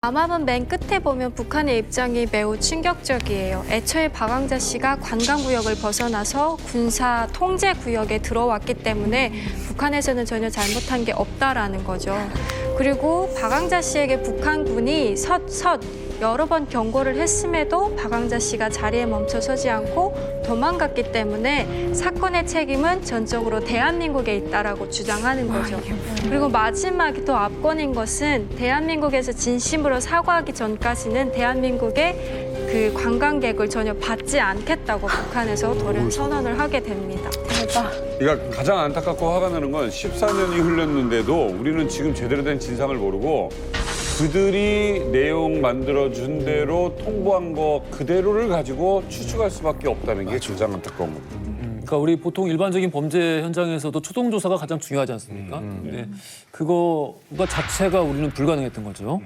암암은 맨 끝에 보면 북한의 입장이 매우 충격적이에요. 애초에 박광자 씨가 관광구역을 벗어나서 군사 통제 구역에 들어왔기 때문에 북한에서는 전혀 잘못한 게 없다라는 거죠. 그리고 박광자 씨에게 북한군이 여러 번 경고를 했음에도 박광자 씨가 자리에 멈춰서지 않고 도망갔기 때문에 사건의 책임은 전적으로 대한민국에 있다라고 주장하는 거죠. 그리고 마지막에 또 압권인 것은 대한민국에서 진심으로 사과하기 전까지는 대한민국의 그 관광객을 전혀 받지 않겠다고 북한에서 돌연 선언을 하게 됩니다. 대박. 그러니까 가장 안타깝고 화가 나는 건 14년이 흘렀는데도 우리는 지금 제대로 된 진상을 모르고 그들이 내용 만들어준 대로 통보한 거 그대로를 가지고 추측할 수밖에 없다는 게 가장 안타까운 겁니다. 그러니까 우리 보통 일반적인 범죄 현장에서도 초동 조사가 가장 중요하지 않습니까? 네. 그거가 자체가 우리는 불가능했던 거죠.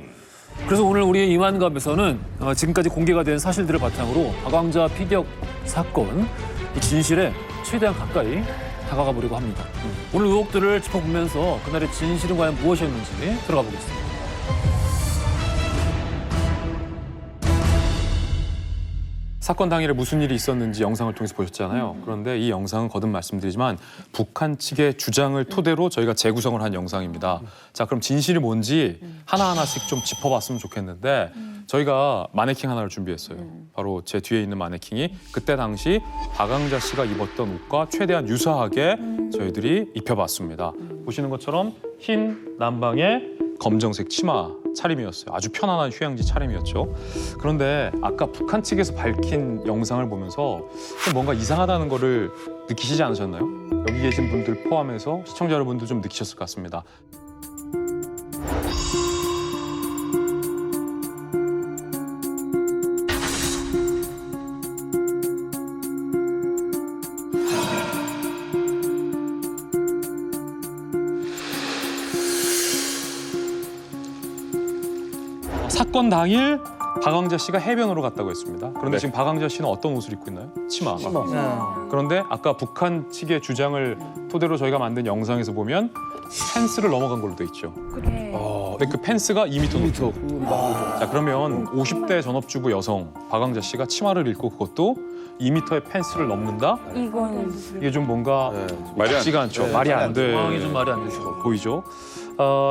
그래서 오늘 우리 임한갑에서는 지금까지 공개가 된 사실들을 바탕으로 박광자 피격 사건 이 진실에 최대한 가까이 다가가 보려고 합니다. 오늘 의혹들을 짚어보면서 그날의 진실은 과연 무엇이었는지 들어가 보겠습니다. 사건 당일에 무슨 일이 있었는지 영상을 통해서 보셨잖아요. 그런데 이 영상은 거듭 말씀드리지만 북한 측의 주장을 토대로 저희가 재구성을 한 영상입니다. 자, 그럼 진실이 뭔지 하나하나씩 좀 짚어봤으면 좋겠는데 저희가 마네킹 하나를 준비했어요. 바로 제 뒤에 있는 마네킹이 그때 당시 박광자 씨가 입었던 옷과 최대한 유사하게 저희들이 입혀봤습니다. 보시는 것처럼 흰 남방의 검정색 치마 차림이었어요. 아주 편안한 휴양지 차림이었죠. 그런데 아까 북한 측에서 밝힌 영상을 보면서 좀 뭔가 이상하다는 거를 느끼시지 않으셨나요? 여기 계신 분들 포함해서 시청자 여러분도 좀 느끼셨을 것 같습니다. 사건 당일 박광자 씨가 해변으로 갔다고 했습니다. 그런데 네. 지금 박광자 씨는 어떤 옷을 입고 있나요? 치마. 그런데 아까 북한 측의 주장을 토대로 저희가 만든 영상에서 보면 펜스를 넘어간 걸로 돼 있죠. 그래. 근데 그 펜스가 2m 높죠. 자, 그러면 50대 전업주부 여성 박광자 씨가 치마를 입고 그것도 2m의 펜스를 넘는다? 이거는 이게 좀 뭔가 말이 안 맞지가 않죠. 말이 안 돼. 상황이 좀 말이 안 되죠. 보이죠?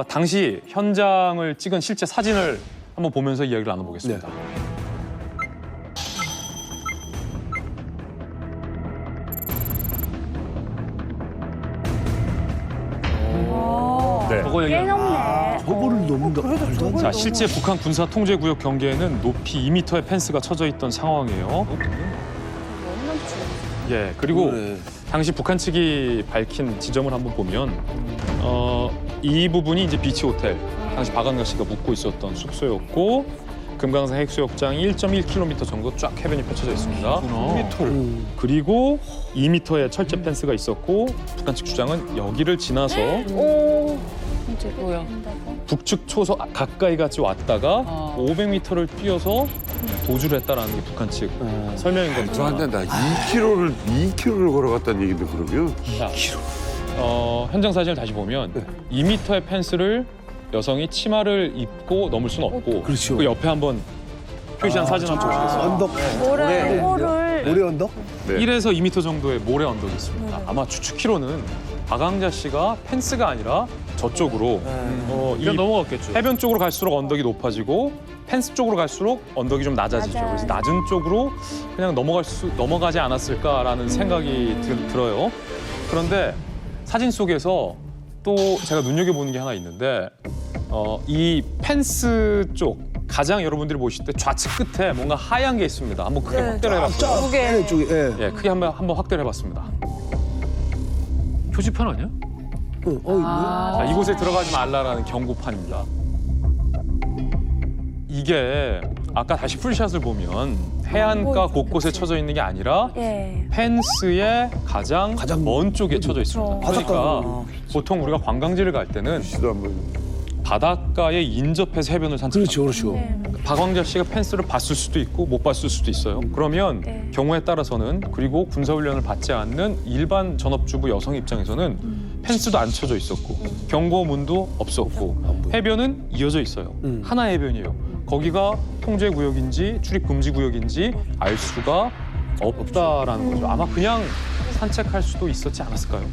당시 현장을 찍은 실제 사진을 한번 보면서 이야기를 나눠보겠습니다. 네. 저거 꽤 얘기 넘네. 저거를 넘는다. 자, 실제 북한 군사 통제 구역 경계에는 높이 2m의 펜스가 쳐져 있던 상황이에요. 예, 그리고 당시 북한 측이 밝힌 지점을 한번 보면 이 부분이 이제 비치 호텔, 당시 박광자 씨가 묵고 있었던 숙소였고 금강산 해수욕장이 1.1km 정도 쫙 해변이 펼쳐져 있습니다. 그리고 2m의 철제 펜스가 있었고 북한 측 주장은 여기를 지나서 오. 이제 뭐야? 북측 초소 가까이까지 왔다가 500m를 뛰어서 도주를 했다라는 게 북한 측 설명인 겁니다. 저 한다. 2km를 걸어갔다는 얘기인데 그러면? 자, 현장 사진을 다시 보면 2m의 펜스를 여성이 치마를 입고 넘을 수는 없고 그렇죠. 그 옆에 한번 표시한 사진 한번 보시겠어요? 언덕. 모래를 모래 언덕? 네. 1에서 2m 정도의 모래 언덕이 있습니다. 아마 추측키로는 박광자 씨가 펜스가 아니라 저쪽으로 이 그냥 넘어갔겠죠. 해변 쪽으로 갈수록 언덕이 높아지고 펜스 쪽으로 갈수록 언덕이 좀 낮아지죠. 맞아요. 그래서 낮은 쪽으로 그냥 넘어가지 않았을까라는 생각이 들어요. 그런데 사진 속에서 또 제가 눈여겨보는 게 하나 있는데 이 펜스 쪽 가장 여러분들이 보실 때 좌측 끝에 뭔가 하얀 게 있습니다. 한번 크게 확대를 해봤어요. 무게. 쪽에. 예. 예, 크게 한번 확대를 해봤습니다. 표지판 아니야? 있네. 자, 이곳에 들어가지 말라라는 경고판입니다. 이게 아까 다시 풀샷을 보면 해안가 곳곳에 쳐져 있는 게 아니라 예. 펜스의 가장 먼 쪽에 쳐져 있습니다. 그렇죠. 그러니까 보통 우리가 관광지를 갈 때는 시도 한번. 바닷가에 인접해서 해변을 산책합니다. 그렇죠. 박광자 씨가 펜스를 봤을 수도 있고 못 봤을 수도 있어요. 그러면 경우에 따라서는 그리고 군사훈련을 받지 않는 일반 전업주부 여성 입장에서는 펜스도 안 쳐져 있었고 경고문도 없었고 해변은 이어져 있어요. 하나의 해변이에요. 거기가 통제 구역인지 출입 금지 구역인지 알 수가 없다라는 거죠. 아마 그냥 산책할 수도 있었지 않았을까요?